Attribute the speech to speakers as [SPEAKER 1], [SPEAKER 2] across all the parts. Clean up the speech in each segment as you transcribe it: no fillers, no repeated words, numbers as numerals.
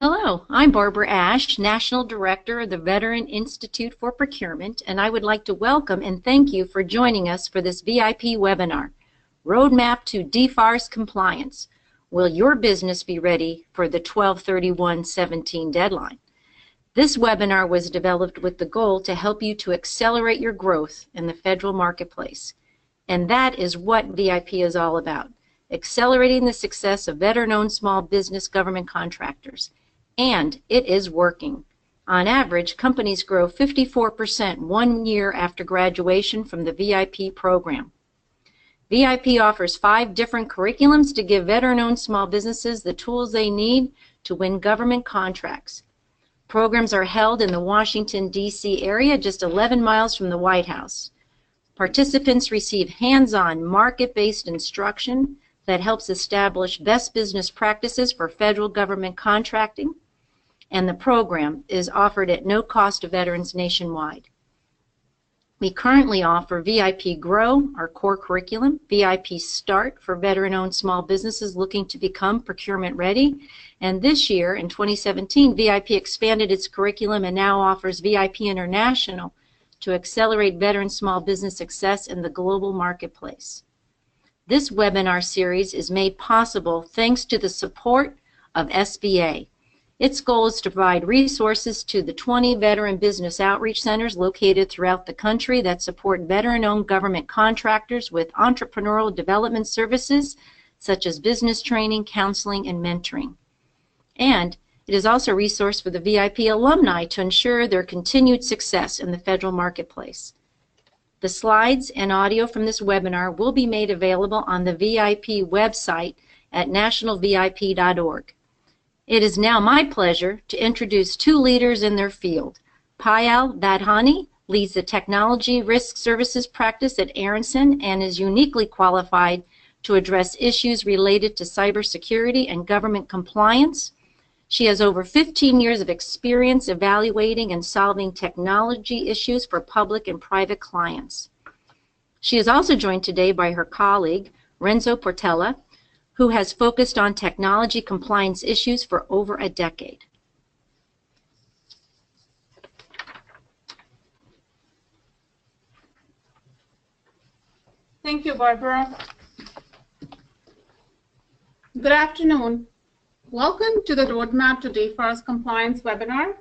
[SPEAKER 1] Hello, I'm Barbara Ash, National Director of the Veteran Institute for Procurement, and I would like to welcome and thank you for joining us for this VIP webinar, Roadmap to DFARS Compliance. Will your business be ready for the 12/31/17 deadline? This webinar was developed with the goal to help you to accelerate your growth in the federal marketplace. And that is what VIP is all about, accelerating the success of veteran-owned small business government contractors. And it is working. On average, companies grow 54% 1 year after graduation from the VIP program. VIP offers 5 different curriculums to give veteran-owned small businesses the tools they need to win government contracts. Programs are held in the Washington, D.C. area, just 11 miles from the White House. Participants receive hands-on, market-based instruction that helps establish best business practices for federal government contracting, and the program is offered at no cost to veterans nationwide. We currently offer VIP Grow, our core curriculum, VIP Start for veteran-owned small businesses looking to become procurement ready, and this year, in 2017, VIP expanded its curriculum and now offers VIP International to accelerate veteran small business success in the global marketplace. This webinar series is made possible thanks to the support of SBA. Its goal is to provide resources to the 20 veteran business outreach centers located throughout the country that support veteran-owned government contractors with entrepreneurial development services such as business training, counseling, and mentoring. And it is also a resource for the VIP alumni to ensure their continued success in the federal marketplace. The slides and audio from this webinar will be made available on the VIP website at nationalvip.org. It is now my pleasure to introduce 2 leaders in their field. Payal Vadhani leads the Technology Risk Services practice at Aronson and is uniquely qualified to address issues related to cybersecurity and government compliance. She has over 15 years of experience evaluating and solving technology issues for public and private clients. She is also joined today by her colleague, Renzo Portella, who has focused on technology compliance issues for over a decade.
[SPEAKER 2] Thank you, Barbara. Good afternoon. Welcome to the Roadmap to DFARS Compliance webinar.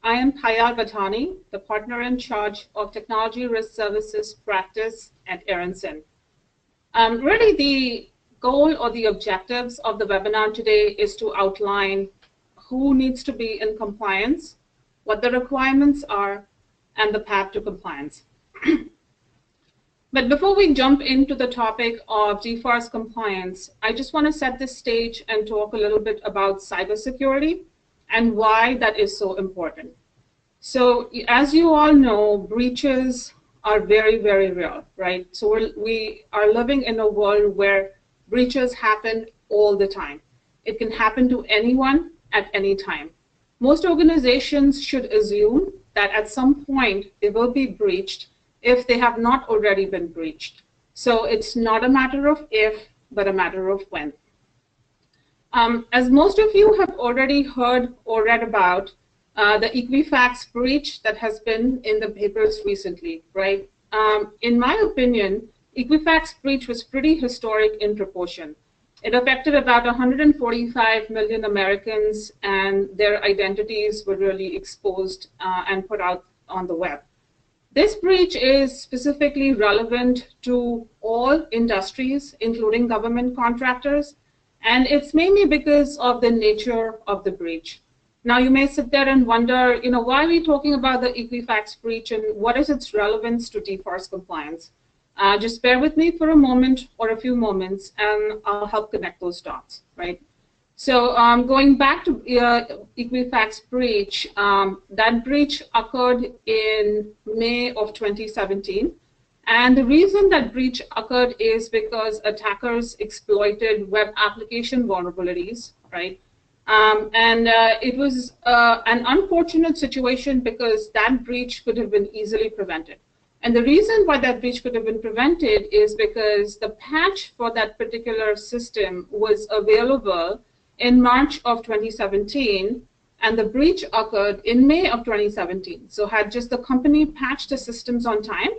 [SPEAKER 2] I am Payal Vadhani, the partner in charge of Technology Risk Services practice at Aronson. Really, the goal or the objectives of the webinar today is to outline who needs to be in compliance, what the requirements are, and the path to compliance. But before we jump into the topic of DFARS compliance, I just want to set the stage and talk a little bit about cybersecurity and why that is so important. So as you all know, breaches are very, very real, right? So we are living in a world where breaches happen all the time. It can happen to anyone at any time. Most organizations should assume that at some point they will be breached if they have not already been breached. So it's not a matter of if, but a matter of when. As most of you have already heard or read about, the Equifax breach that has been in the papers recently, right? In my opinion, Equifax breach was pretty historic in proportion. It affected about 145 million Americans, and their identities were really exposed and put out on the web. This breach is specifically relevant to all industries, including government contractors, and it's mainly because of the nature of the breach. Now, you may sit there and wonder, why are we talking about the Equifax breach and what is its relevance to DFARS compliance? Just bear with me for a moment or a few moments, and I'll help connect those dots, right? So going back to Equifax breach, that breach occurred in May of 2017. And the reason that breach occurred is because attackers exploited web application vulnerabilities, right? It was an unfortunate situation because that breach could have been easily prevented. And the reason why that breach could have been prevented is because the patch for that particular system was available in March of 2017, and the breach occurred in May of 2017. So had just the company patched the systems on time,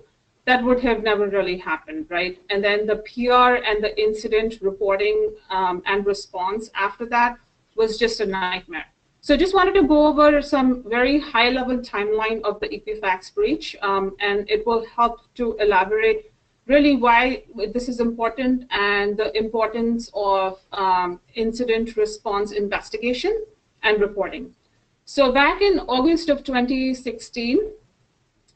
[SPEAKER 2] that would have never really happened, right? And then the PR and the incident reporting and response after that was just a nightmare. So just wanted to go over some very high-level timeline of the Equifax breach, and it will help to elaborate really why this is important and the importance of incident response investigation and reporting. So back in August of 2016,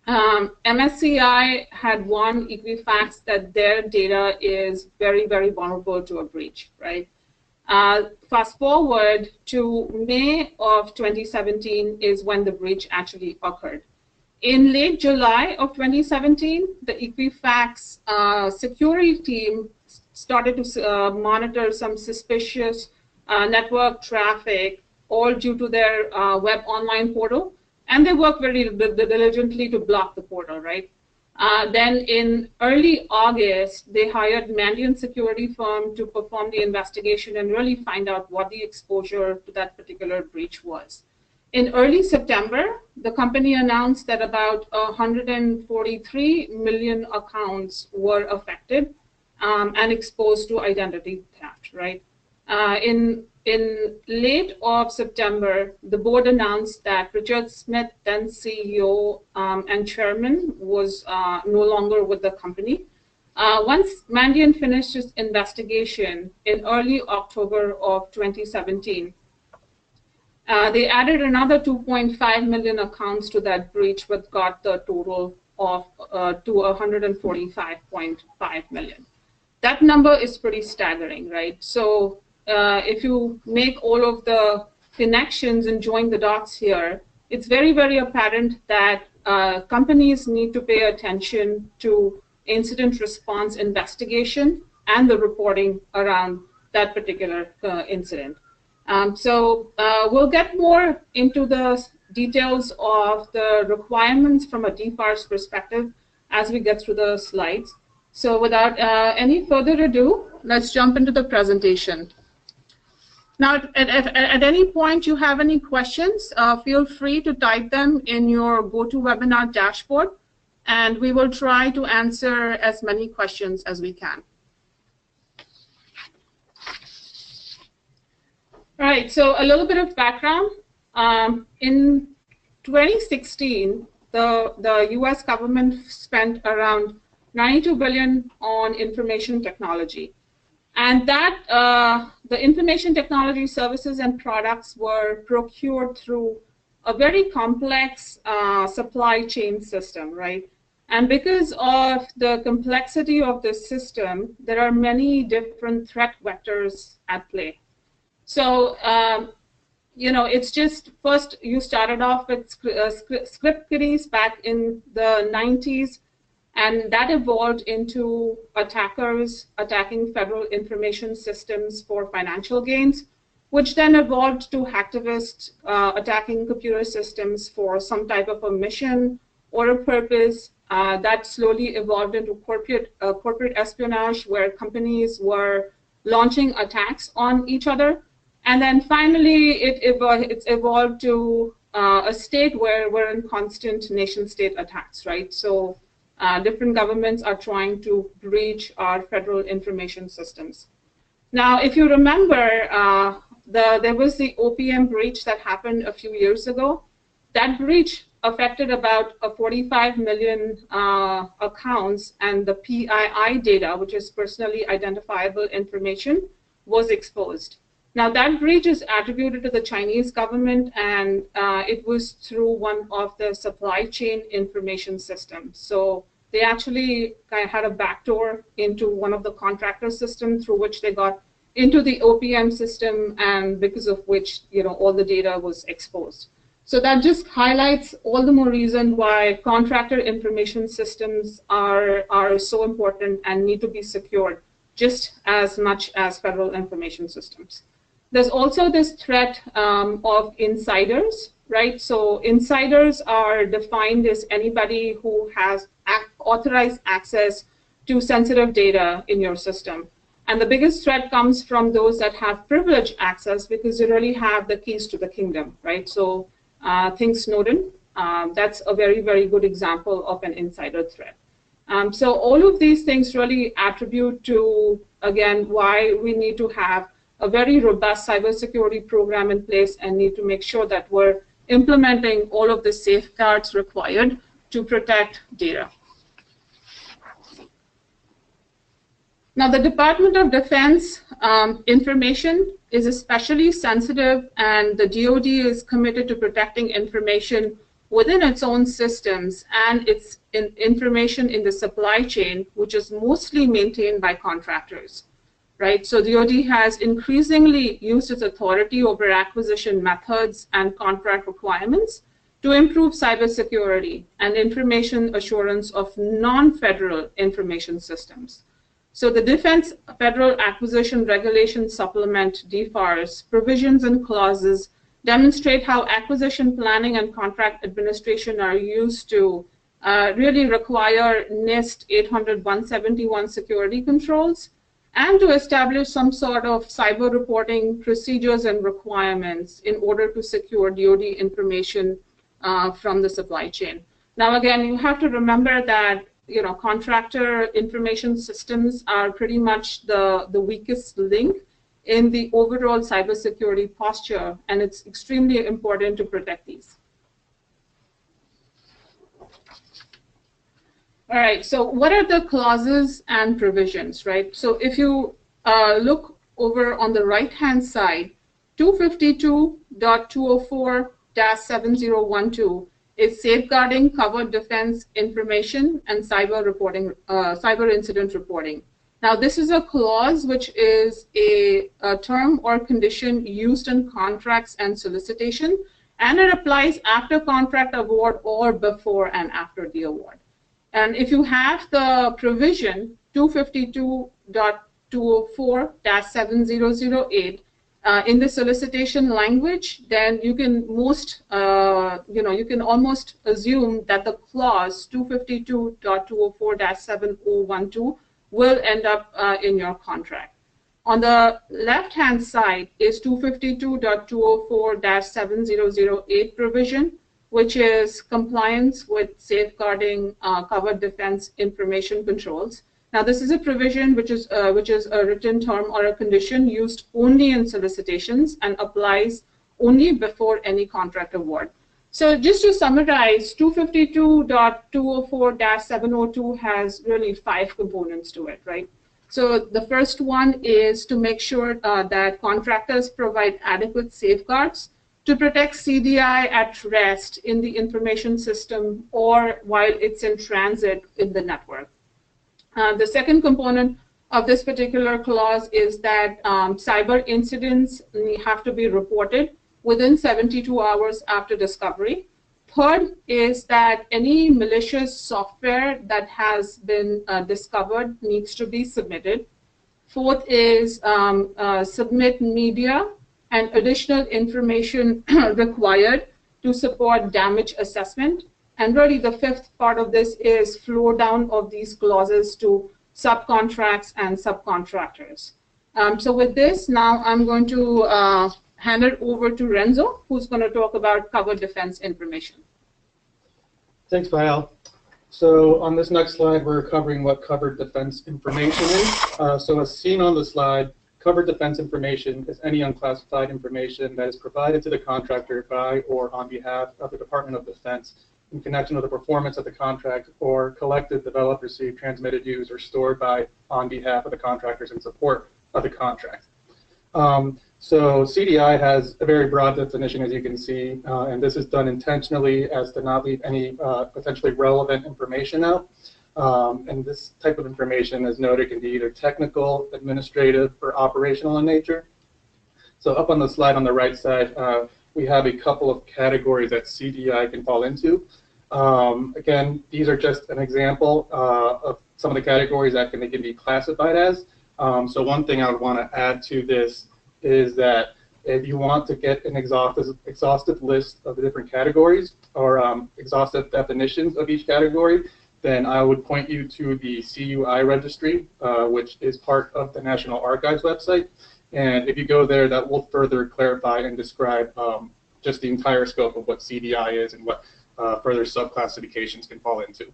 [SPEAKER 2] MSCI had warned Equifax that their data is very, very vulnerable to a breach, right? Fast forward to May of 2017 is when the breach actually occurred. In late July of 2017, the Equifax security team started to monitor some suspicious network traffic, all due to their web online portal. And they work very diligently to block the portal, right? Then in early August, they hired Mandiant security firm to perform the investigation and really find out what the exposure to that particular breach was. In early September, the company announced that about 143 million accounts were affected and exposed to identity theft, right? In late of September, the board announced that Richard Smith, then CEO and chairman, was no longer with the company. Once Mandiant finished its investigation in early October of 2017, they added another 2.5 million accounts to that breach, which got the total of to 145.5 million. That number is pretty staggering, right? So if you make all of the connections and join the dots here, it's very, very apparent that companies need to pay attention to incident response investigation and the reporting around that particular incident. So we'll get more into the details of the requirements from a DFARS perspective as we get through the slides. So without any further ado, let's jump into the presentation. Now, at any point you have any questions, feel free to type them in your GoToWebinar dashboard, and we will try to answer as many questions as we can. All right, so a little bit of background. In 2016, the US government spent around $92 billion on information technology. And that the information technology services and products were procured through a very complex supply chain system, right? And because of the complexity of the system, there are many different threat vectors at play. So, you know, it's just first you started off with script kiddies back in the 90s, and that evolved into attackers attacking federal information systems for financial gains, which then evolved to hacktivists attacking computer systems for some type of a mission or a purpose. That slowly evolved into corporate espionage, where companies were launching attacks on each other. And then finally, it's evolved to a state where we're in constant nation-state attacks, right? So different governments are trying to breach our federal information systems. Now, if you remember, there was the OPM breach that happened a few years ago. That breach affected about 45 million accounts, and the PII data, which is personally identifiable information, was exposed. Now, that breach is attributed to the Chinese government, and it was through one of the supply chain information systems. So they actually kind of had a backdoor into one of the contractor systems through which they got into the OPM system, and because of which, you know, all the data was exposed. So that just highlights all the more reason why contractor information systems are so important and need to be secured just as much as federal information systems. There's also this threat of insiders, right? So insiders are defined as anybody who has authorized access to sensitive data in your system. And the biggest threat comes from those that have privileged access because you really have the keys to the kingdom, right? So think Snowden, that's a very, very good example of an insider threat. So all of these things really attribute to, again, why we need to have a very robust cybersecurity program in place and need to make sure that we're implementing all of the safeguards required to protect data. Now, the Department of Defense information is especially sensitive, and the DoD is committed to protecting information within its own systems and its information in the supply chain, which is mostly maintained by contractors, right? So DoD has increasingly used its authority over acquisition methods and contract requirements to improve cybersecurity and information assurance of non-federal information systems. So the Defense Federal Acquisition Regulation Supplement, DFARS, provisions and clauses demonstrate how acquisition planning and contract administration are used to really require NIST 800-171 security controls and to establish some sort of cyber reporting procedures and requirements in order to secure DoD information from the supply chain. Now, again, you have to remember that contractor information systems are pretty much the weakest link in the overall cybersecurity posture, and it's extremely important to protect these. All right, so what are the clauses and provisions, right? So if you look over on the right-hand side, 252.204-7012 is safeguarding covered defense information and cyber incident reporting. Now, this is a clause which is a term or condition used in contracts and solicitation, and it applies after contract award or before and after the award. And if you have the provision 252.204-7008 in the solicitation language, then you can you can almost assume that the clause 252.204-7012 will end up in your contract. On the left-hand side is 252.204-7008 provision, which is compliance with safeguarding covered defense information controls. Now, this is a provision which is a written term or a condition used only in solicitations and applies only before any contract award. So just to summarize, 252.204-702 has really 5 components to it, right? So the first one is to make sure that contractors provide adequate safeguards to protect CDI at rest in the information system or while it's in transit in the network. The second component of this particular clause is that cyber incidents have to be reported within 72 hours after discovery. Third is that any malicious software that has been discovered needs to be submitted. Fourth is submit media and additional information required to support damage assessment. And really the fifth part of this is flow down of these clauses to subcontracts and subcontractors. So with this, now I'm going to hand it over to Renzo, who's going to talk about covered defense information.
[SPEAKER 3] Thanks, Payal. So on this next slide, we're covering what covered defense information is. So as seen on the slide, covered defense information is any unclassified information that is provided to the contractor by or on behalf of the Department of Defense in connection with the performance of the contract or collected, developed, received, transmitted, used, or stored by on behalf of the contractors in support of the contract. So CDI has a very broad definition, as you can see, and this is done intentionally as to not leave any potentially relevant information out. And this type of information, as noted, can be either technical, administrative, or operational in nature. So up on the slide on the right side, we have a couple of categories that CDI can fall into. Again, these are just an example of some of the categories that can be classified as. So one thing I would want to add to this is that if you want to get an exhaustive list of the different categories or exhaustive definitions of each category, then I would point you to the CUI registry, which is part of the National Archives website. And if you go there, that will further clarify and describe just the entire scope of what CDI is and what further subclassifications can fall into.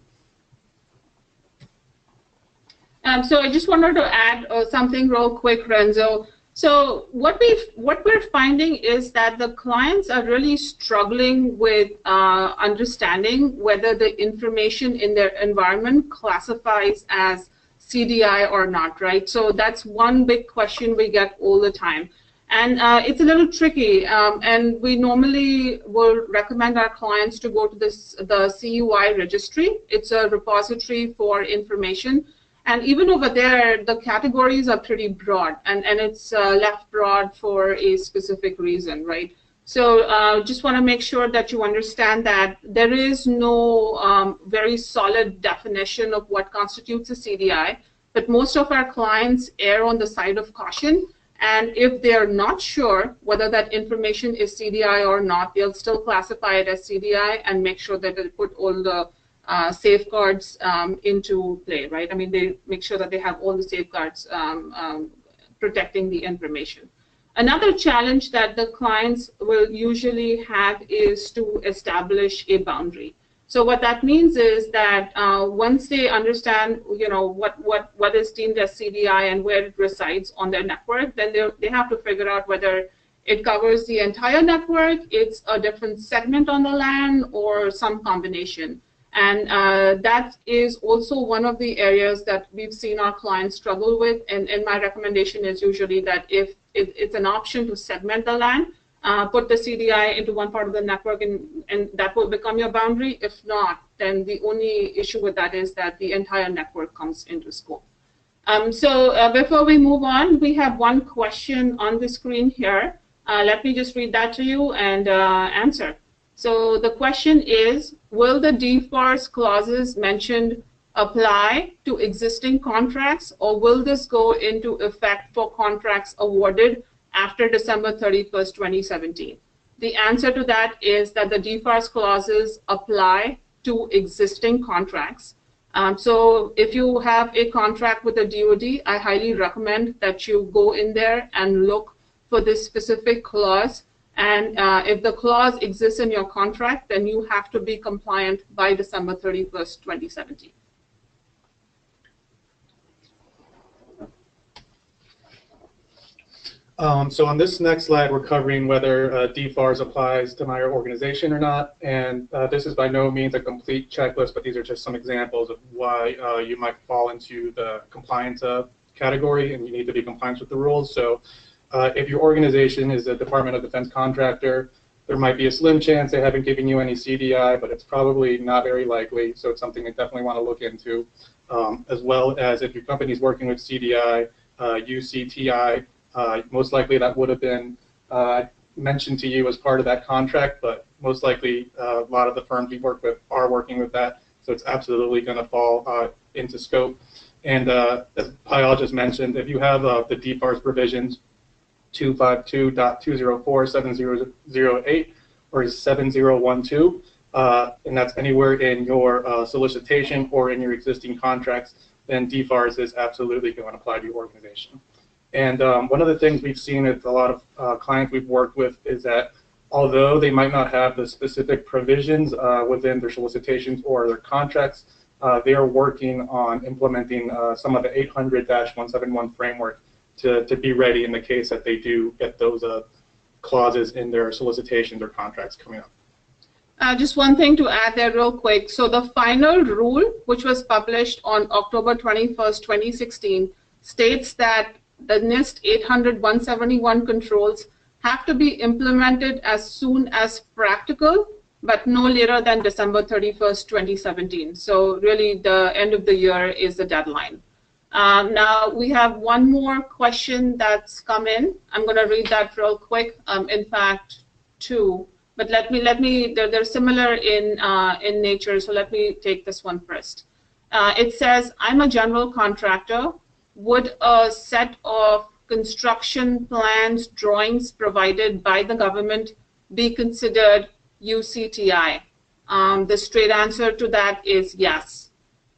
[SPEAKER 2] So I just wanted to add something real quick, Renzo. So what we're finding is that the clients are really struggling with understanding whether the information in their environment classifies as CDI or not, right? So that's one big question we get all the time. And it's a little tricky, and we normally will recommend our clients to go to the CUI registry. It's a repository for information. And even over there, the categories are pretty broad, and it's left broad for a specific reason, right? So just want to make sure that you understand that there is no very solid definition of what constitutes a CDI, but most of our clients err on the side of caution. And if they're not sure whether that information is CDI or not, they'll still classify it as CDI and make sure that they put all the safeguards into play, right? I mean, they make sure that they have all the safeguards protecting the information. Another challenge that the clients will usually have is to establish a boundary. So what that means is that once they understand, you know, what is deemed as CDI and where it resides on their network, then they have to figure out whether it covers the entire network, it's a different segment on the LAN, or some combination. And that is also one of the areas that we've seen our clients struggle with. And my recommendation is usually that if it's an option to segment the LAN, put the CDI into one part of the network, and that will become your boundary. If not, then the only issue with that is that the entire network comes into scope. So before we move on, we have one question on the screen here. Let me just read that to you and answer. So the question is, will the DFARS clauses mentioned apply to existing contracts, or will this go into effect for contracts awarded after December 31st, 2017? The answer to that is that the DFARS clauses apply to existing contracts. So if you have a contract with the DoD, I highly recommend that you go in there and look for this specific clause. And if the clause exists in your contract, then you have to be compliant by December 31st, 2017.
[SPEAKER 3] So on this next slide, we're covering whether DFARS applies to my organization or not. And this is by no means a complete checklist, but these are just some examples of why you might fall into the compliance category, and you need to be compliant with the rules. So if your organization is a Department of Defense contractor, there might be a slim chance they haven't given you any CDI, but it's probably not very likely. So it's something you definitely want to look into, as well as if your company is working with CDI, UCTI, most likely that would have been mentioned to you as part of that contract, but most likely a lot of the firms we work with are working with that, so it's absolutely going to fall into scope. And as Payal just mentioned, if you have the DFARS provisions 252.204.7008 or 7012, and that's anywhere in your solicitation or in your existing contracts, then DFARS is absolutely going to apply to your organization. And one of the things we've seen with a lot of clients we've worked with is that although they might not have the specific provisions within their solicitations or their contracts, they are working on implementing some of the 800-171 framework to be ready in the case that they do get those clauses in their solicitations or contracts coming up.
[SPEAKER 2] Just one thing to add there real quick. So the final rule, which was published on October 21st, 2016, states that the NIST 800-171 controls have to be implemented as soon as practical, but no later than December 31st, 2017. So really the end of the year is the deadline. Now we have one more question that's come in. I'm going to read that real quick. In fact, two, but they're similar in nature, so let me take this one first. It says, I'm a general contractor. Would a set of construction plans, drawings provided by the government be considered UCTI? The straight answer to that is yes.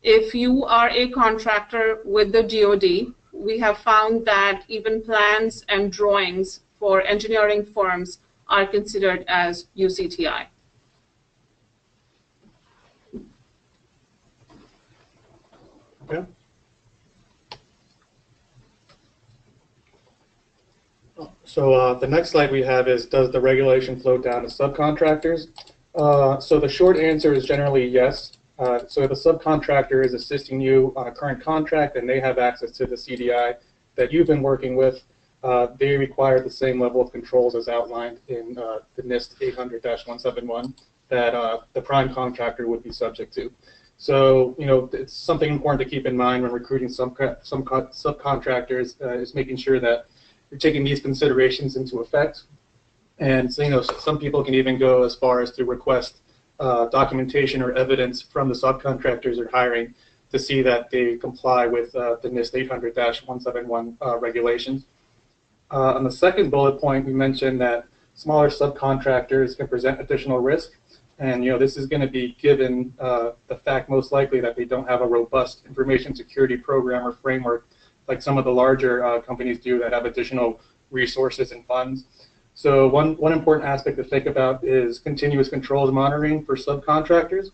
[SPEAKER 2] If you are a contractor with the DoD, we have found that even plans and drawings for engineering firms are considered as UCTI.
[SPEAKER 3] Okay. So the next slide we have is, does the regulation flow down to subcontractors? So the short answer is generally yes. So if a subcontractor is assisting you on a current contract and they have access to the CDI that you've been working with, they require the same level of controls as outlined in the NIST 800-171 that the prime contractor would be subject to. So, you know, it's something important to keep in mind when recruiting some subcontractors is making sure that you're taking these considerations into effect. And so, you know, some people can even go as far as to request documentation or evidence from the subcontractors they're hiring to see that they comply with the NIST 800-171 regulations. On the second bullet point, we mentioned that smaller subcontractors can present additional risk. And, you know, this is going to be given the fact most likely that they don't have a robust information security program or framework like some of the larger companies do that have additional resources and funds. So one important aspect to think about is continuous controls monitoring for subcontractors.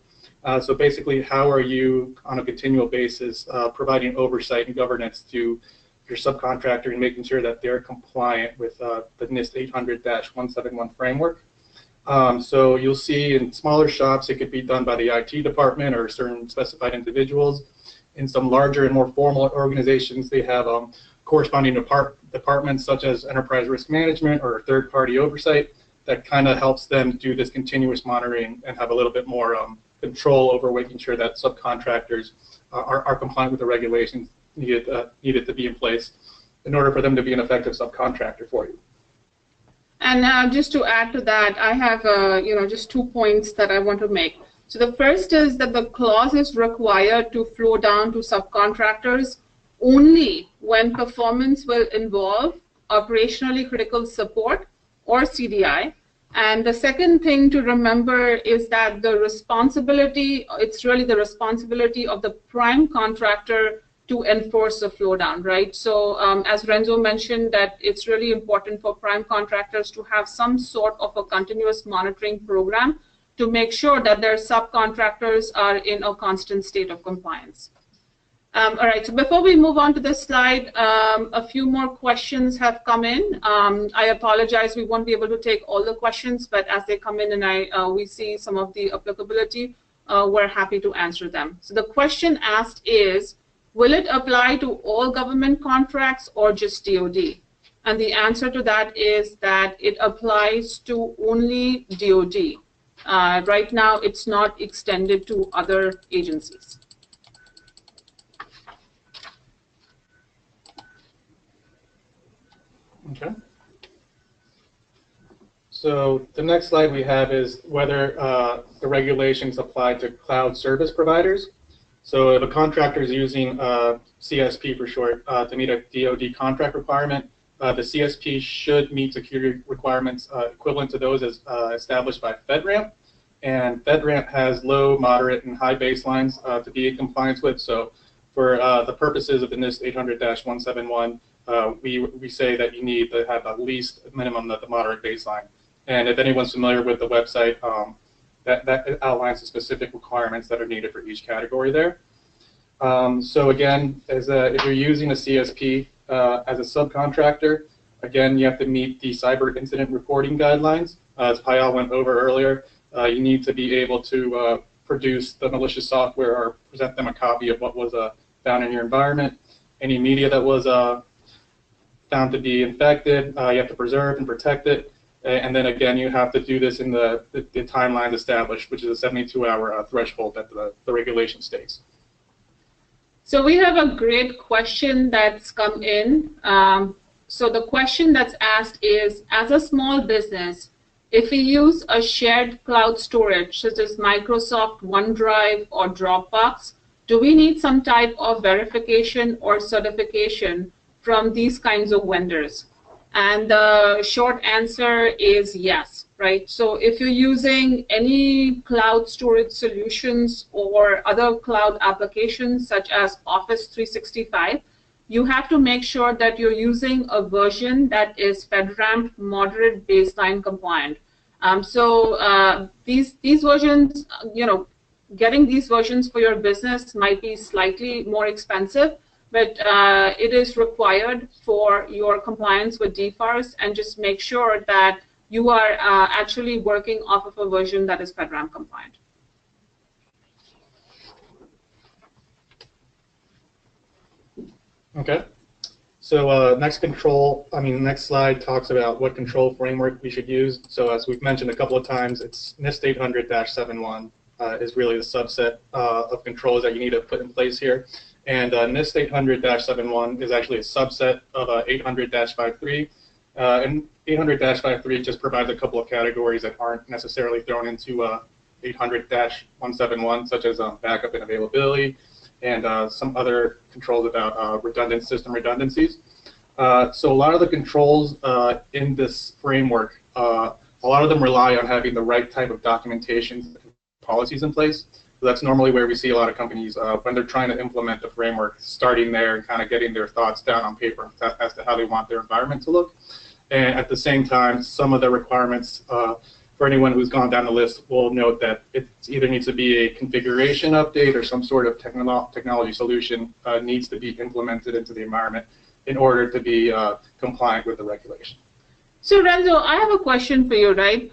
[SPEAKER 3] So basically, how are you on a continual basis providing oversight and governance to your subcontractor and making sure that they're compliant with the NIST 800-171 framework? So you'll see in smaller shops, it could be done by the IT department or certain specified individuals. In some larger and more formal organizations, they have corresponding departments such as enterprise risk management or third-party oversight that kind of helps them do this continuous monitoring and have a little bit more control over making sure that subcontractors are compliant with the regulations needed to be in place in order for them to be an effective subcontractor for you.
[SPEAKER 2] And just to add to that, I have just 2 points that I want to make. So the first is that the clause is required to flow down to subcontractors only when performance will involve operationally critical support or CDI. And the second thing to remember is that the responsibility, it's really the responsibility of the prime contractor to enforce the flow down, right? So as Renzo mentioned, that it's really important for prime contractors to have some sort of a continuous monitoring program to make sure that their subcontractors are in a constant state of compliance. All right, so before we move on to this slide, a few more questions have come in. I apologize, we won't be able to take all the questions, but as they come in and we see some of the applicability, we're happy to answer them. So the question asked is, will it apply to all government contracts or just DoD? And the answer to that is that it applies to only DoD. Right now, it's not extended to other agencies.
[SPEAKER 3] Okay. So the next slide we have is whether the regulations apply to cloud service providers. So if a contractor is using CSP for short to meet a DoD contract requirement, the CSP should meet security requirements equivalent to those as established by FedRAMP. And FedRAMP has low, moderate, and high baselines to be in compliance with. So for the purposes of the NIST 800-171, we say that you need to have at least a minimum of the moderate baseline. And if anyone's familiar with the website, that outlines the specific requirements that are needed for each category there. So again, if you're using a CSP as a subcontractor, again, you have to meet the cyber incident reporting guidelines. As Payal went over earlier, you need to be able to produce the malicious software or present them a copy of what was found in your environment. Any media that was found to be infected, you have to preserve and protect it. And then again, you have to do this in the timelines established, which is a 72-hour threshold that the regulation states.
[SPEAKER 2] So we have a great question that's come in. So the question that's asked is, as a small business, if we use a shared cloud storage, such as Microsoft OneDrive or Dropbox, do we need some type of verification or certification from these kinds of vendors? And the short answer is yes. right? So if you're using any cloud storage solutions or other cloud applications such as Office 365, you have to make sure that you're using a version that is FedRAMP moderate baseline compliant. These versions, getting these versions for your business might be slightly more expensive, but it is required for your compliance with DFARS, and just make sure that you are actually working off of a version that is FedRAMP compliant.
[SPEAKER 3] Okay. So next slide talks about what control framework we should use. So as we've mentioned a couple of times, it's NIST 800-71 is really the subset of controls that you need to put in place here. And NIST 800-71 is actually a subset of 800-53. And 800-53 just provides a couple of categories that aren't necessarily thrown into 800-171, such as backup and availability, and some other controls about redundant system redundancies. So a lot of the controls in this framework, a lot of them rely on having the right type of documentation and policies in place. So that's normally where we see a lot of companies when they're trying to implement the framework, starting there and kind of getting their thoughts down on paper as to how they want their environment to look. And at the same time, some of the requirements for anyone who's gone down the list will note that it either needs to be a configuration update or some sort of technology solution needs to be implemented into the environment in order to be compliant with the regulation.
[SPEAKER 2] So Renzo, I have a question for you, right?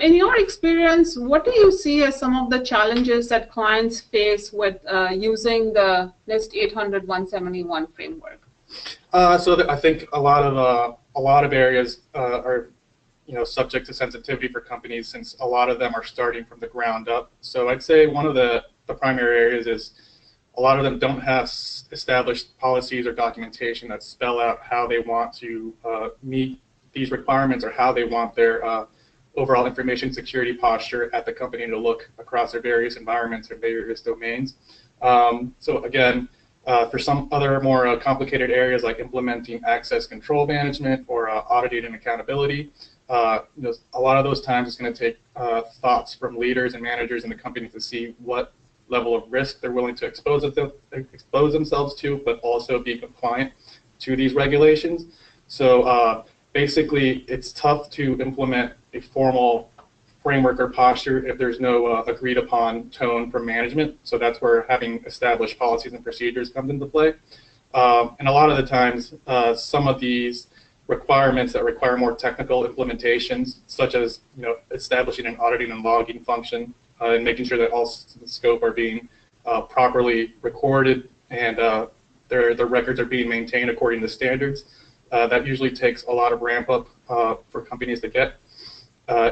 [SPEAKER 2] In your experience, what do you see as some of the challenges that clients face with using the NIST 800-171 framework?
[SPEAKER 3] So I think a lot of areas are subject to sensitivity for companies, since a lot of them are starting from the ground up. So I'd say one of the primary areas is a lot of them don't have established policies or documentation that spell out how they want to meet these requirements, or how they want their overall information security posture at the company to look across their various environments or various domains. So again, for some other more complicated areas like implementing access control management or auditing and accountability, a lot of those times it's going to take thoughts from leaders and managers in the company to see what level of risk they're willing to expose themselves to, but also be compliant to these regulations. So basically, it's tough to implement a formal framework or posture if there's no agreed upon tone from management. So that's where having established policies and procedures comes into play. And a lot of the times, some of these requirements that require more technical implementations, such as establishing an auditing and logging function, and making sure that all systems scope are being properly recorded and their records are being maintained according to standards. That usually takes a lot of ramp up for companies to get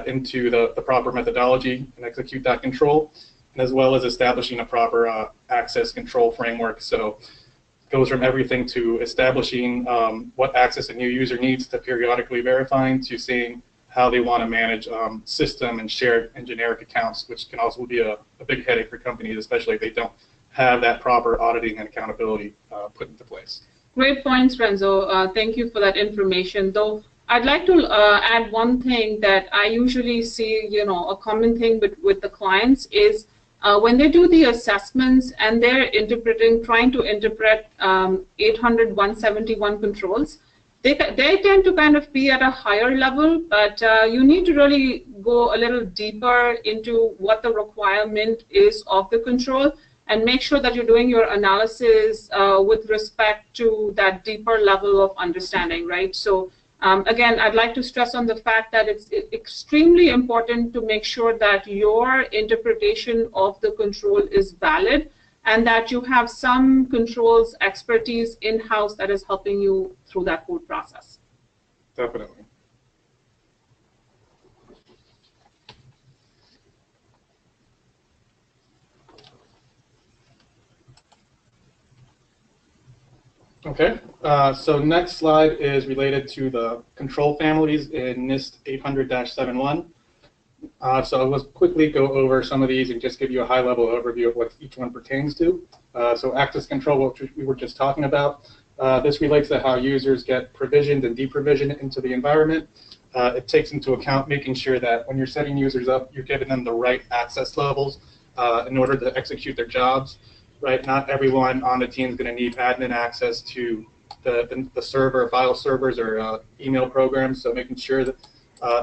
[SPEAKER 3] into the proper methodology and execute that control, and as well as establishing a proper access control framework. So it goes from everything to establishing what access a new user needs, to periodically verifying, to seeing how they want to manage system and shared and generic accounts, which can also be a big headache for companies, especially if they don't have that proper auditing and accountability put into place.
[SPEAKER 2] Great points, Renzo. Thank you for that information. Though I'd like to add one thing that I usually see, a common thing with the clients is when they do the assessments and they're trying to interpret 800-171 controls, they tend to kind of be at a higher level, but you need to really go a little deeper into what the requirement is of the control, and make sure that you're doing your analysis with respect to that deeper level of understanding, right? So again, I'd like to stress on the fact that it's extremely important to make sure that your interpretation of the control is valid, and that you have some controls expertise in-house that is helping you through that whole process.
[SPEAKER 3] Definitely. Okay, so next slide is related to the control families in NIST 800-71. So I'll quickly go over some of these and just give you a high-level overview of what each one pertains to. So access control, which we were just talking about, this relates to how users get provisioned and deprovisioned into the environment. it takes into account making sure that when you're setting users up, you're giving them the right access levels in order to execute their jobs. Right? Not everyone on the team is going to need admin access to the server, file servers, or email programs. So making sure that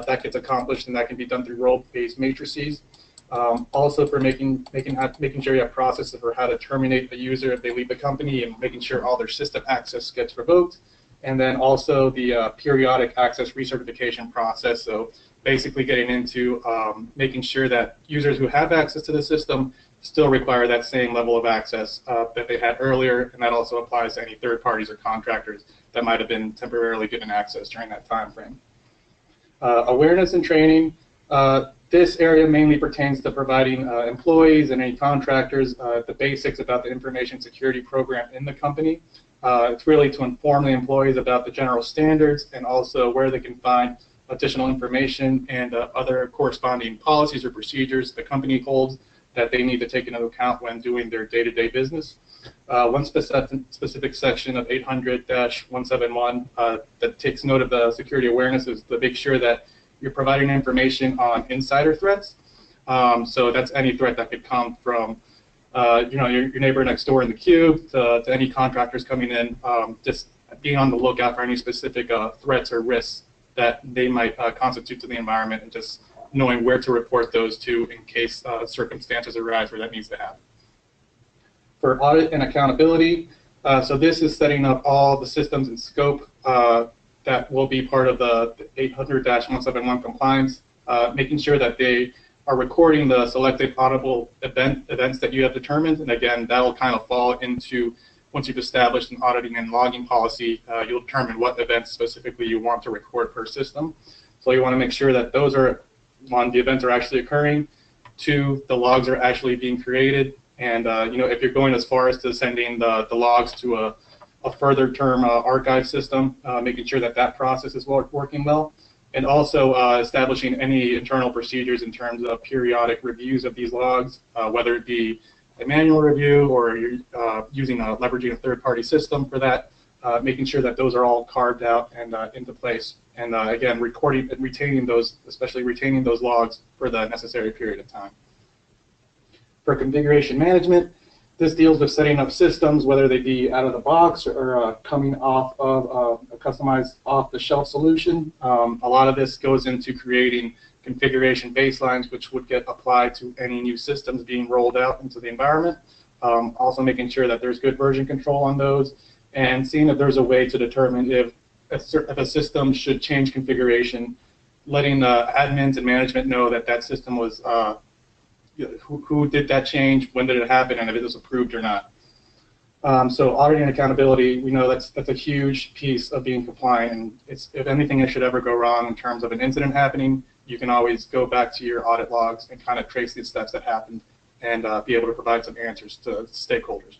[SPEAKER 3] that gets accomplished, and that can be done through role-based matrices. Also for making sure you have processes for how to terminate a user if they leave the company, and making sure all their system access gets revoked. And then also the periodic access recertification process. So basically getting into making sure that users who have access to the system still require that same level of access that they had earlier, and that also applies to any third parties or contractors that might have been temporarily given access during that time frame. Awareness and training. This area mainly pertains to providing employees and any contractors the basics about the information security program in the company. It's really to inform the employees about the general standards and also where they can find additional information and other corresponding policies or procedures the company holds that they need to take into account when doing their day-to-day business. One specific section of 800-171 that takes note of the security awareness is to make sure that you're providing information on insider threats. So that's any threat that could come from your neighbor next door in the cube to any contractors coming in. Just being on the lookout for any specific threats or risks that they might constitute to the environment, and just knowing where to report those to in case circumstances arise where that needs to happen. For audit and accountability, so this is setting up all the systems and scope that will be part of the 800-171 compliance, making sure that they are recording the selected auditable events that you have determined. And again, that will kind of fall into, once you've established an auditing and logging policy, you'll determine what events specifically you want to record per system. So you want to make sure that those are, one, the events are actually occurring, two, the logs are actually being created, and if you're going as far as to sending the logs to a further term archive system, making sure that that process is working well, and also establishing any internal procedures in terms of periodic reviews of these logs, whether it be a manual review or you're leveraging a third-party system for that, making sure that those are all carved out and into place. And again, recording and retaining those, especially retaining those logs for the necessary period of time. For configuration management, this deals with setting up systems, whether they be out of the box or coming off of a customized off-the-shelf solution. A lot of this goes into creating configuration baselines, which would get applied to any new systems being rolled out into the environment. Also making sure that there's good version control on those, and seeing if there's a way to determine if a system should change configuration, letting the admins and management know that that system was, who did that change, when did it happen, and if it was approved or not. So auditing and accountability, we know that's a huge piece of being compliant, and if anything should ever go wrong in terms of an incident happening, you can always go back to your audit logs and kind of trace the steps that happened and be able to provide some answers to stakeholders.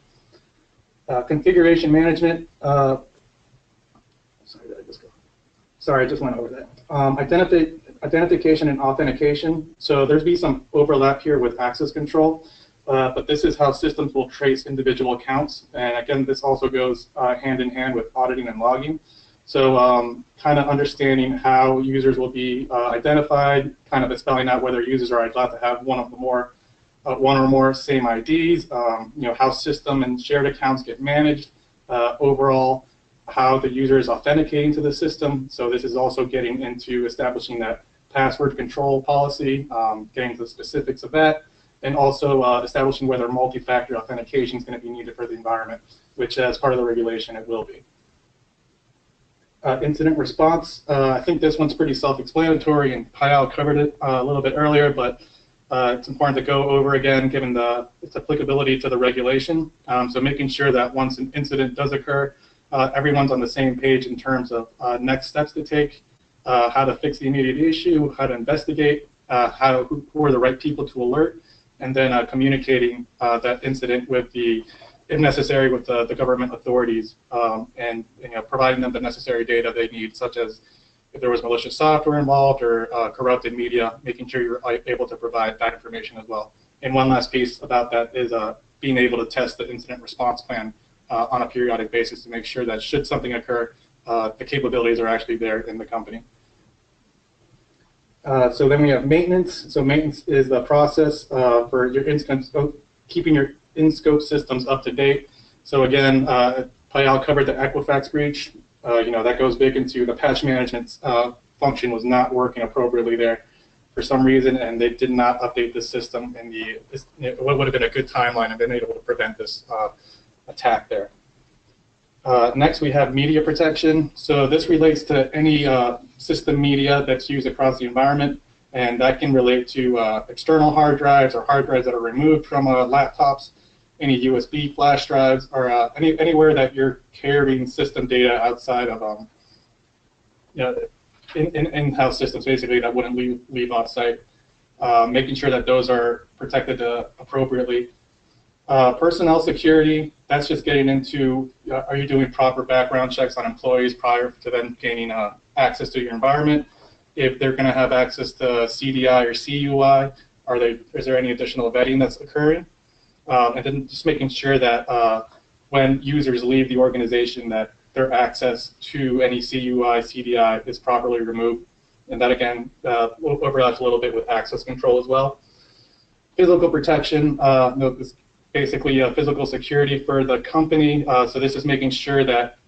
[SPEAKER 3] Configuration management, sorry, I just went over that. Identification and authentication. So there's be some overlap here with access control, but this is how systems will trace individual accounts. And again, this also goes hand in hand with auditing and logging. So kind of understanding how users will be identified, kind of spelling out whether users are allowed to have one or more same IDs, how system and shared accounts get managed, overall how the user is authenticating to the system. So this is also getting into establishing that password control policy, getting to the specifics of that, and also establishing whether multi-factor authentication is going to be needed for the environment, which as part of the regulation it will be. Incident response, I think this one's pretty self-explanatory, and Payal covered it a little bit earlier, but it's important to go over again given its applicability to the regulation. So making sure that once an incident does occur, everyone's on the same page in terms of next steps to take, how to fix the immediate issue, how to investigate, who are the right people to alert, and then communicating that incident with if necessary, with the government authorities, and providing them the necessary data they need, such as if there was malicious software involved or corrupted media, making sure you're able to provide that information as well. And one last piece about that is being able to test the incident response plan on a periodic basis to make sure that should something occur, the capabilities are actually there in the company. So then we have maintenance. So maintenance is the process for your keeping your in-scope systems up to date. So again, Payal covered the Equifax breach. That goes big into the patch management function was not working appropriately there for some reason, and they did not update the system in what would have been a good timeline and been able to prevent this attack there. Next, we have media protection. So this relates to any system media that's used across the environment, and that can relate to external hard drives or hard drives that are removed from laptops, any USB flash drives, or anywhere that you're carrying system data outside of in-house systems, basically, that wouldn't leave off-site. Making sure that those are protected appropriately. Personnel security, that's just getting into, are you doing proper background checks on employees prior to them gaining access to your environment? If they're going to have access to CDI or CUI, is there any additional vetting that's occurring? And then just making sure that when users leave the organization that their access to any CUI, CDI is properly removed. And that, again, overlaps a little bit with access control as well. Physical protection, basically physical security for the company. So this is making sure that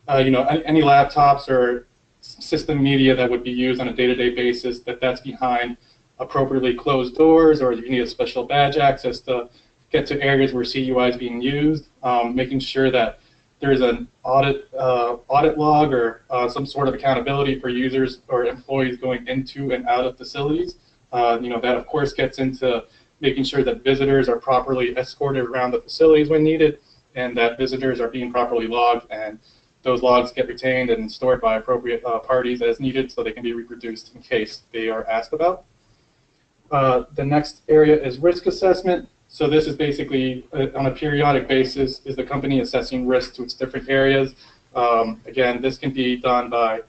[SPEAKER 3] any laptops or system media that would be used on a day-to-day basis, that's behind appropriately closed doors, or you need a special badge access to get to areas where CUI is being used. Making sure that there's an audit log or some sort of accountability for users or employees going into and out of facilities. That of course gets into making sure that visitors are properly escorted around the facilities when needed, and that visitors are being properly logged, and those logs get retained and stored by appropriate parties as needed so they can be reproduced in case they are asked about. The next area is risk assessment. So this is basically, on a periodic basis, is the company assessing risk to its different areas. Again, this can be done by,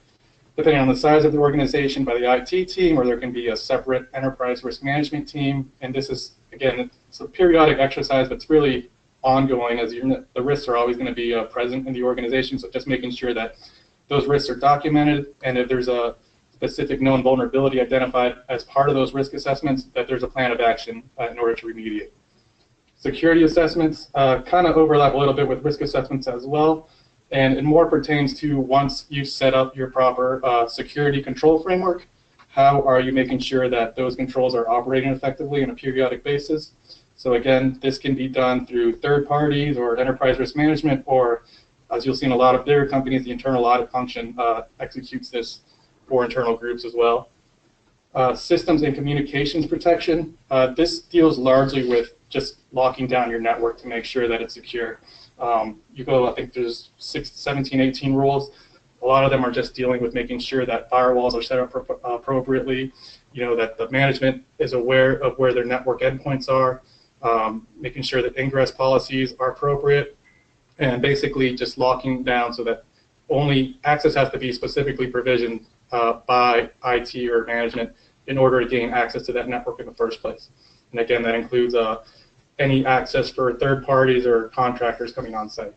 [SPEAKER 3] depending on the size of the organization, by the IT team, or there can be a separate enterprise risk management team. And this is, again, it's a periodic exercise, but it's really ongoing, as the risks are always going to be present in the organization. So just making sure that those risks are documented, and if there's a specific known vulnerability identified as part of those risk assessments, that there's a plan of action in order to remediate. Security assessments kind of overlap a little bit with risk assessments as well. And it more pertains to, once you've set up your proper security control framework, how are you making sure that those controls are operating effectively on a periodic basis? So again, this can be done through third parties or enterprise risk management, or as you'll see in a lot of bigger companies, the internal audit function executes this for internal groups as well. Systems and communications protection. This deals largely with just locking down your network to make sure that it's secure. I think there's 17, 18 rules. A lot of them are just dealing with making sure that firewalls are set up appropriately, that the management is aware of where their network endpoints are, making sure that ingress policies are appropriate, and basically just locking down so that only access has to be specifically provisioned by IT or management in order to gain access to that network in the first place. And again, that includes any access for third parties or contractors coming on site.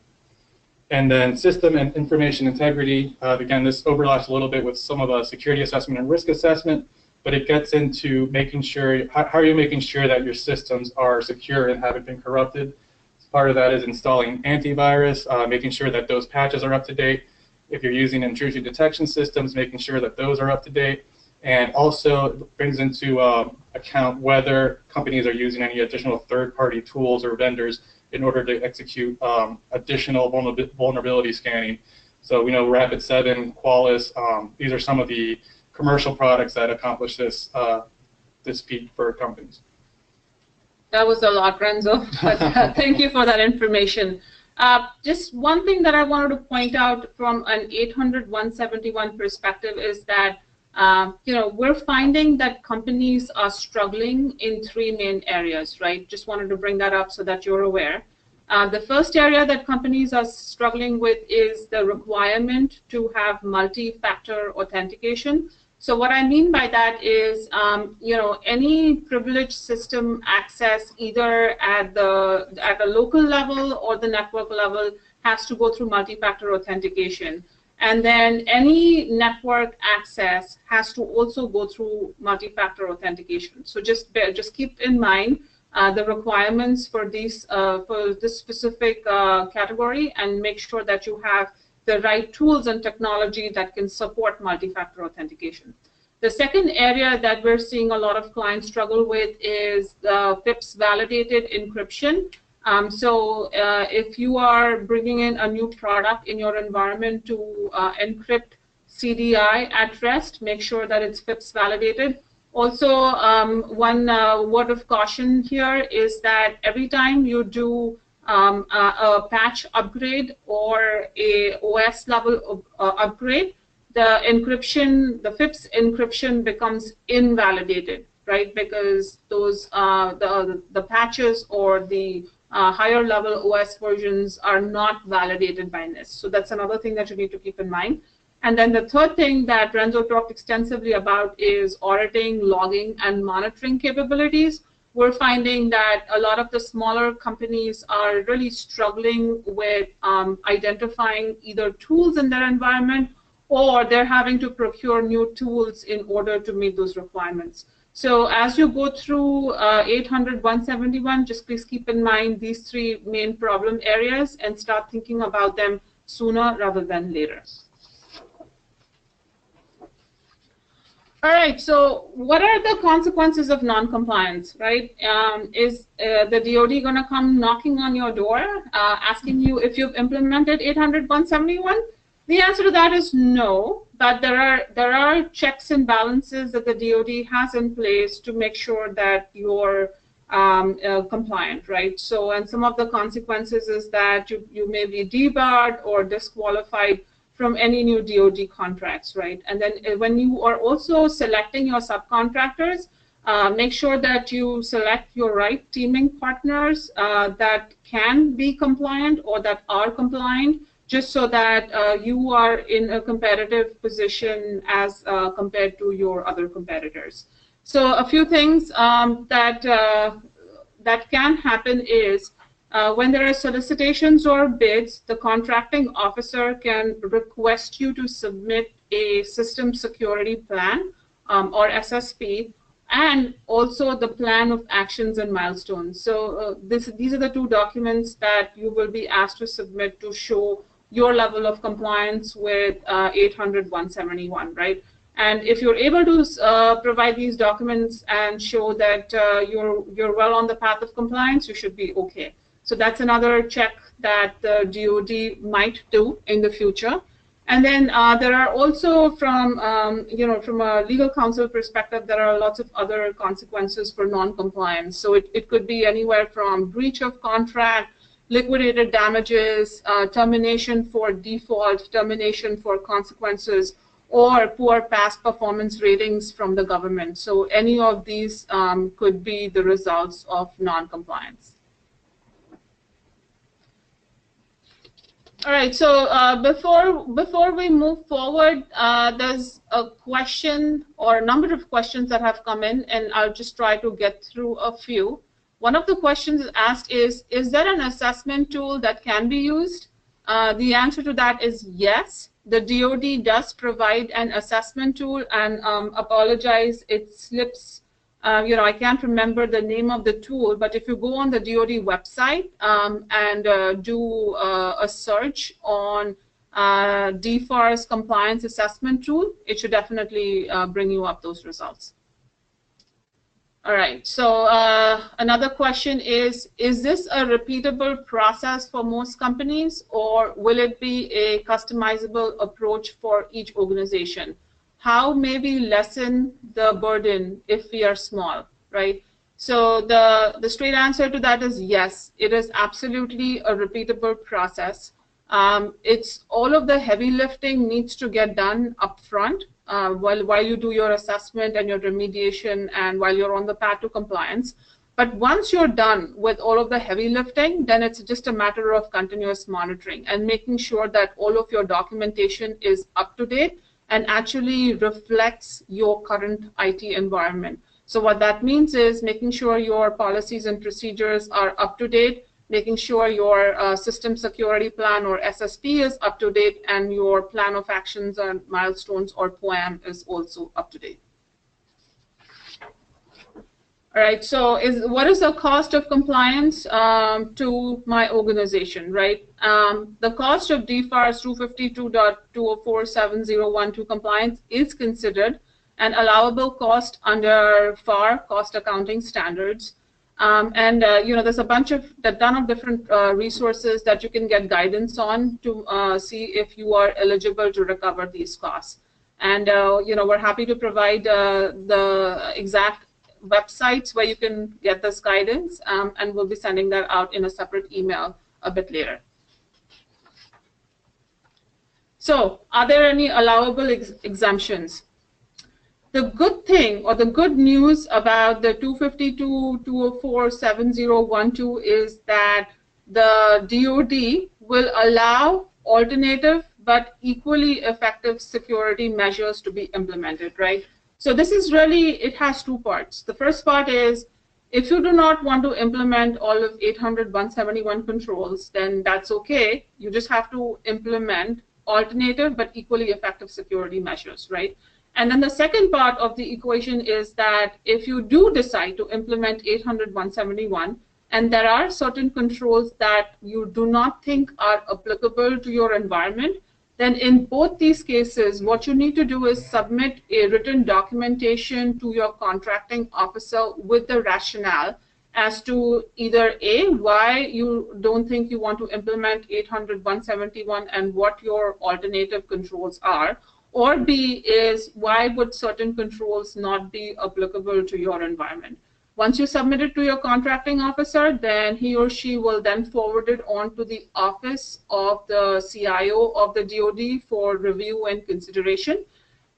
[SPEAKER 3] And then system and information integrity. Again, this overlaps a little bit with some of the security assessment and risk assessment, but it gets into making sure, how are you making sure that your systems are secure and haven't been corrupted? Part of that is installing antivirus, making sure that those patches are up to date. If you're using intrusion detection systems, making sure that those are up to date. And also it brings into account whether companies are using any additional third-party tools or vendors in order to execute additional vulnerability scanning. So we know Rapid7, Qualys, these are some of the commercial products that accomplish this feat for companies.
[SPEAKER 2] That was a lot, Renzo, but thank you for that information. Just one thing that I wanted to point out from an 800-171 perspective is that we're finding that companies are struggling in three main areas, right? Just wanted to bring that up so that you're aware. The first area that companies are struggling with is the requirement to have multi-factor authentication. So what I mean by that is, any privileged system access, either at a local level or the network level, has to go through multi-factor authentication. And then any network access has to also go through multi-factor authentication. So just keep in mind the requirements for these for this specific category, and make sure that you have the right tools and technology that can support multi-factor authentication. The second area that we're seeing a lot of clients struggle with is the FIPS validated encryption. If you are bringing in a new product in your environment to encrypt CDI at rest, make sure that it's FIPS validated. Also, one word of caution here is that every time you do a patch upgrade or a OS level upgrade, the encryption, the FIPS encryption becomes invalidated, right? Because those the patches or the higher level OS versions are not validated by NIST. So that's another thing that you need to keep in mind. And then the third thing that Renzo talked extensively about is auditing, logging, and monitoring capabilities. We're finding that a lot of the smaller companies are really struggling with identifying either tools in their environment, or they're having to procure new tools in order to meet those requirements. So as you go through 800, 171, just please keep in mind these three main problem areas and start thinking about them sooner rather than later. All right, so what are the consequences of non-compliance, right? Is the DoD going to come knocking on your door, asking you if you've implemented 800, 171? The answer to that is no, but there are checks and balances that the DoD has in place to make sure that you're compliant, right? So, and some of the consequences is that you may be debarred or disqualified from any new DoD contracts, right? And then when you are also selecting your subcontractors, make sure that you select your right teaming partners that can be compliant or that are compliant, just so that you are in a competitive position as compared to your other competitors. So a few things that can happen is when there are solicitations or bids, the contracting officer can request you to submit a system security plan or SSP, and also the plan of actions and milestones. So these are the two documents that you will be asked to submit to show your level of compliance with 800, 171, right? And if you're able to provide these documents and show that you're well on the path of compliance, you should be okay. So that's another check that the DoD might do in the future. And then there are also from from a legal counsel perspective, there are lots of other consequences for non-compliance. So it could be anywhere from breach of contract, liquidated damages, termination for default, termination for consequences, or poor past performance ratings from the government. So any of these could be the results of non-compliance. All right, so before we move forward, there's a question or a number of questions that have come in, and I'll just try to get through a few. One of the questions asked is there an assessment tool that can be used? The answer to that is yes. The DoD does provide an assessment tool, and apologize, it slips. I can't remember the name of the tool, but if you go on the DoD website and do a search on DFARS compliance assessment tool, it should definitely bring you up those results. All right, so another question is this a repeatable process for most companies, or will it be a customizable approach for each organization? How may we lessen the burden if we are small, right? So the straight answer to that is yes, it is absolutely a repeatable process. It's all of the heavy lifting needs to get done up front while you do your assessment and your remediation and while you're on the path to compliance. But once you're done with all of the heavy lifting, then it's just a matter of continuous monitoring and making sure that all of your documentation is up to date and actually reflects your current IT environment. So what that means is making sure your policies and procedures are up to date, making sure your system security plan or SSP is up to date, and your plan of actions and milestones or POAM is also up to date. All right, so what is the cost of compliance to my organization, right? The cost of DFARS 252.2047012 compliance is considered an allowable cost under FAR, cost accounting standards. There's a ton of different resources that you can get guidance on to see if you are eligible to recover these costs. And we're happy to provide the exact websites where you can get this guidance, and we'll be sending that out in a separate email a bit later. So, are there any allowable exemptions? The good thing, or the good news about the 252.204.7012 is that the DoD will allow alternative but equally effective security measures to be implemented, right? So this is really, it has two parts. The first part is, if you do not want to implement all of 800.171 controls, then that's okay. You just have to implement alternative but equally effective security measures, right? And then the second part of the equation is that if you do decide to implement 800.171, and there are certain controls that you do not think are applicable to your environment, then in both these cases, what you need to do is submit a written documentation to your contracting officer with the rationale as to either A, why you don't think you want to implement 800.171 and what your alternative controls are, or B is why would certain controls not be applicable to your environment. Once you submit it to your contracting officer, then he or she will then forward it on to the office of the CIO of the DoD for review and consideration.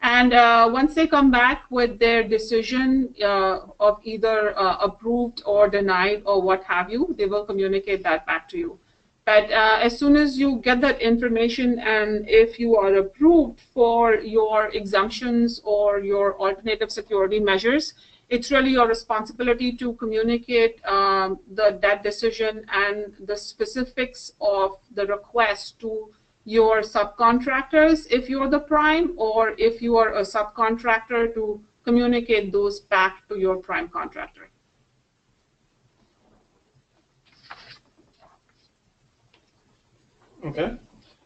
[SPEAKER 2] And once they come back with their decision of either approved or denied or what have you, they will communicate that back to you. But as soon as you get that information, and if you are approved for your exemptions or your alternative security measures, it's really your responsibility to communicate that decision and the specifics of the request to your subcontractors if you're the prime, or if you are a subcontractor, to communicate those back to your prime contractor.
[SPEAKER 3] Okay.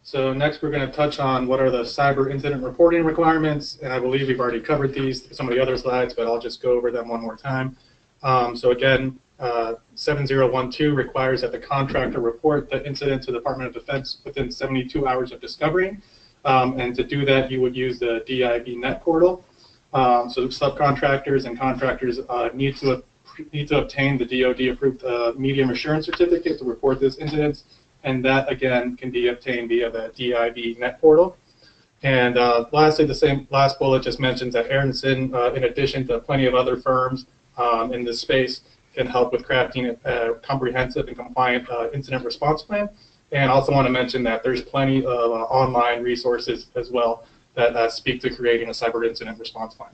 [SPEAKER 3] So next we're going to touch on what are the cyber incident reporting requirements, and I believe we've already covered these in some of the other slides, but I'll just go over them one more time. So again, 7012 requires that the contractor report the incident to the Department of Defense within 72 hours of discovery, and to do that you would use the DIB net portal. So subcontractors and contractors need to obtain the DoD approved medium assurance certificate to report this incidents. And that, again, can be obtained via the DIB net portal. And lastly, the same last bullet just mentions that Aronson, in addition to plenty of other firms in this space, can help with crafting a comprehensive and compliant incident response plan. And I also want to mention that there's plenty of online resources as well that speak to creating a cyber incident response plan.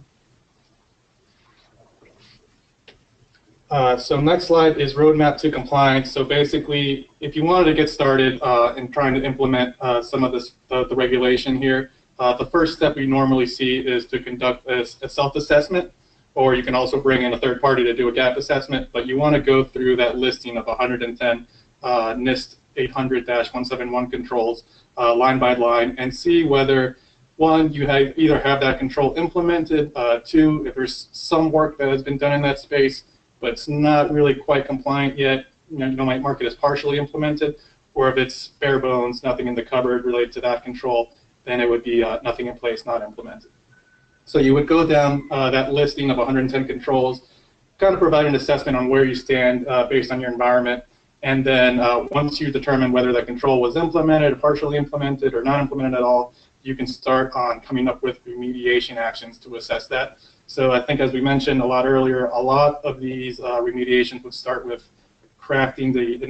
[SPEAKER 3] So next slide is roadmap to compliance. So basically, if you wanted to get started in trying to implement some of this, the regulation here, the first step we normally see is to conduct a self-assessment, or you can also bring in a third party to do a gap assessment, but you want to go through that listing of 110 NIST 800-171 controls line by line and see whether, one, you either have that control implemented, two, if there's some work that has been done in that space, but it's not really quite compliant yet, you might mark it as partially implemented, or if it's bare bones, nothing in the cupboard related to that control, then it would be nothing in place, not implemented. So you would go down that listing of 110 controls, kind of provide an assessment on where you stand based on your environment, and then once you determine whether that control was implemented, partially implemented, or not implemented at all, you can start on coming up with remediation actions to assess that. So I think, as we mentioned a lot earlier, a lot of these remediations would start with crafting the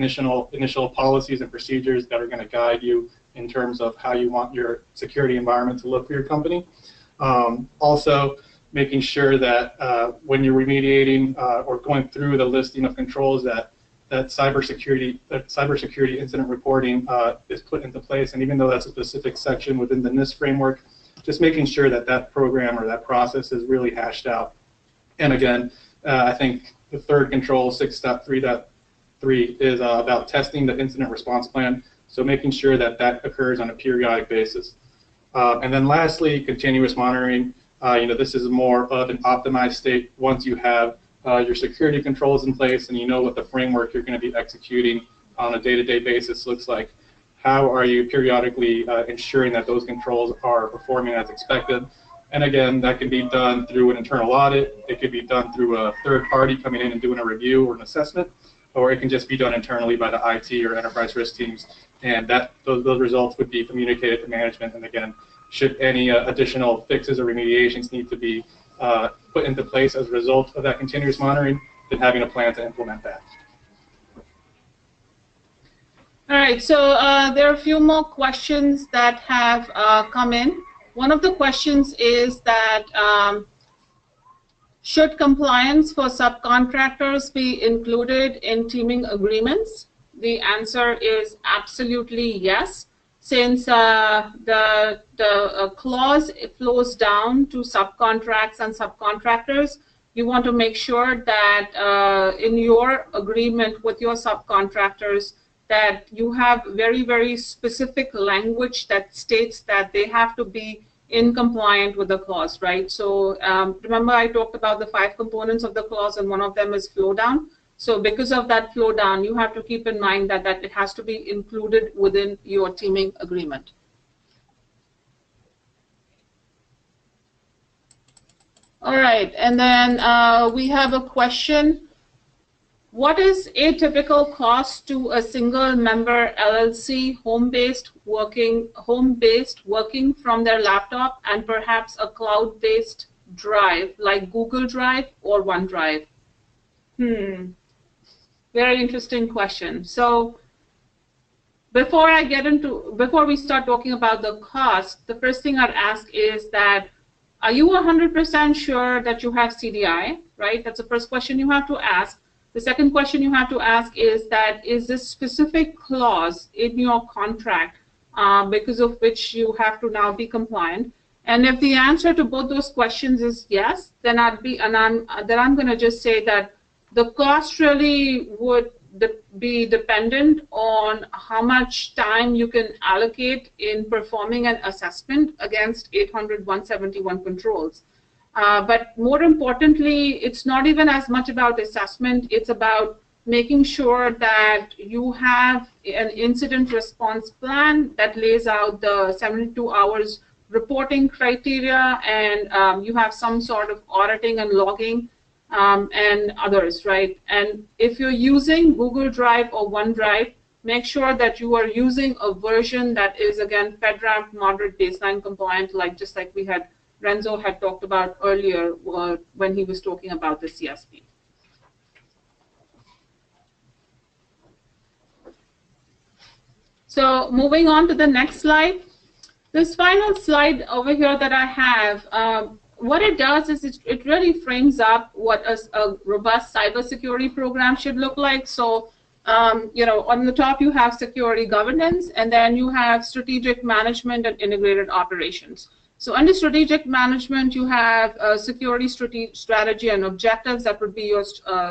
[SPEAKER 3] initial policies and procedures that are going to guide you in terms of how you want your security environment to look for your company. Also, making sure that when you're remediating or going through the listing of controls, that that cybersecurity incident reporting is put into place. And even though that's a specific section within the NIST framework, just making sure that that program or that process is really hashed out. And again, I think the third control, 6.3.3, is about testing the incident response plan. So making sure that that occurs on a periodic basis. And then lastly, continuous monitoring. This is more of an optimized state once you have your security controls in place and you know what the framework you're going to be executing on a day-to-day basis looks like. How are you periodically ensuring that those controls are performing as expected? And again, that can be done through an internal audit. It could be done through a third party coming in and doing a review or an assessment, or it can just be done internally by the IT or enterprise risk teams. And those results would be communicated to management. And again, should any additional fixes or remediations need to be put into place as a result of that continuous monitoring, then having a plan to implement that.
[SPEAKER 2] All right, so there are a few more questions that have come in. One of the questions is that should compliance for subcontractors be included in teaming agreements? The answer is absolutely yes. Since the clause flows down to subcontracts and subcontractors, you want to make sure that in your agreement with your subcontractors that you have very, very specific language that states that they have to be in compliant with the clause, right? So remember I talked about the 5 components of the clause, and one of them is flow down. So because of that flow down, you have to keep in mind that it has to be included within your teaming agreement. All right, and then we have a question. What is a typical cost to a single member LLC home-based working from their laptop and perhaps a cloud-based drive like Google Drive or OneDrive? Very interesting question. So before we start talking about the cost, the first thing I'd ask is that, are you 100% sure that you have CDI, right? That's the first question you have to ask. The second question you have to ask is that, is this specific clause in your contract because of which you have to now be compliant? And if the answer to both those questions is yes, then I'm going to just say that the cost really would be dependent on how much time you can allocate in performing an assessment against 800-171 controls. But more importantly, it's not even as much about assessment, it's about making sure that you have an incident response plan that lays out the 72 hours reporting criteria, and you have some sort of auditing and logging and others, right? And if you're using Google Drive or OneDrive, make sure that you are using a version that is, again, FedRAMP moderate baseline compliant, just like Renzo had talked about earlier when he was talking about the CSP. So moving on to the next slide. This final slide over here that I have, what it does is it really frames up what a robust cybersecurity program should look like. So, on the top you have security governance, and then you have strategic management and integrated operations. So under strategic management, you have security strategy and objectives. That would be your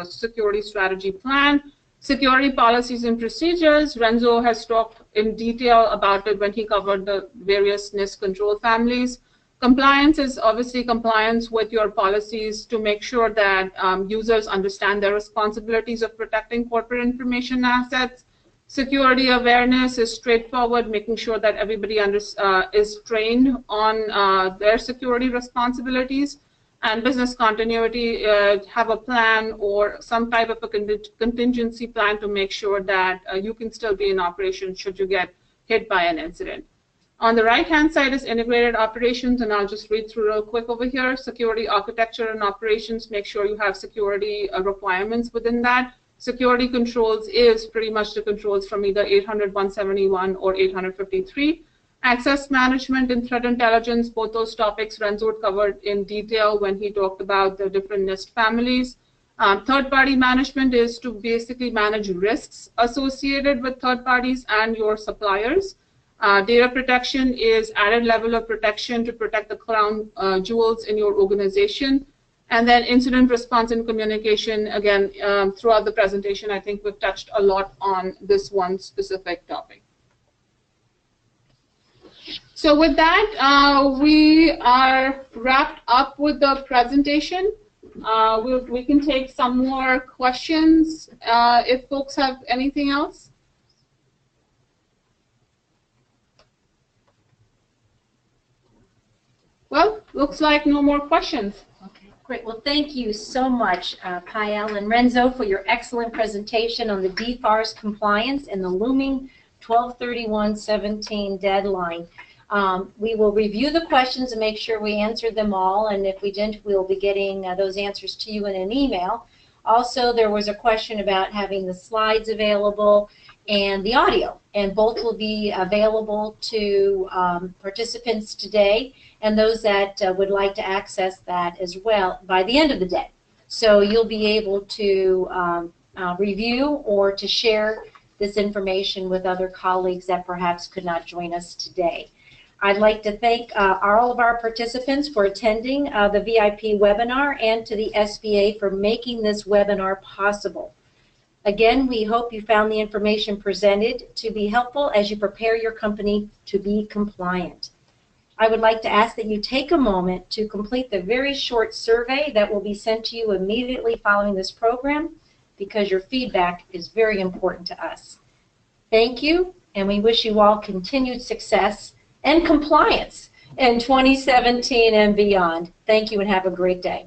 [SPEAKER 2] security strategy plan. Security policies and procedures. Renzo has talked in detail about it when he covered the various NIST control families. Compliance is obviously compliance with your policies to make sure that users understand their responsibilities of protecting corporate information assets. Security awareness is straightforward, making sure that everybody is trained on their security responsibilities. And business continuity, have a plan or some type of a contingency plan to make sure that you can still be in operation should you get hit by an incident. On the right-hand side is integrated operations, and I'll just read through real quick over here. Security architecture and operations, make sure you have security requirements within that. Security controls is pretty much the controls from either 800-171 or 853. Access management and threat intelligence, both those topics Renzo covered in detail when he talked about the different NIST families. Third-party management is to basically manage risks associated with third parties and your suppliers. Data protection is added level of protection to protect the crown jewels in your organization. And then incident response and communication, again, throughout the presentation, I think we've touched a lot on this one specific topic. So with that, we are wrapped up with the presentation. We can take some more questions if folks have anything else. Well, looks like no more questions.
[SPEAKER 1] Okay, great. Well, thank you so much, Payal and Renzo, for your excellent presentation on the DFARS compliance and the looming 12/31/17 deadline. We will review the questions and make sure we answer them all, and if we didn't, we'll be getting those answers to you in an email. Also, there was a question about having the slides available and the audio, and both will be available to participants today and those that would like to access that as well by the end of the day. So you'll be able to review or to share this information with other colleagues that perhaps could not join us today. I'd like to thank all of our participants for attending the VIP webinar and to the SBA for making this webinar possible. Again, we hope you found the information presented to be helpful as you prepare your company to be compliant. I would like to ask that you take a moment to complete the very short survey that will be sent to you immediately following this program, because your feedback is very important to us. Thank you, and we wish you all continued success and compliance in 2017 and beyond. Thank you and have a great day.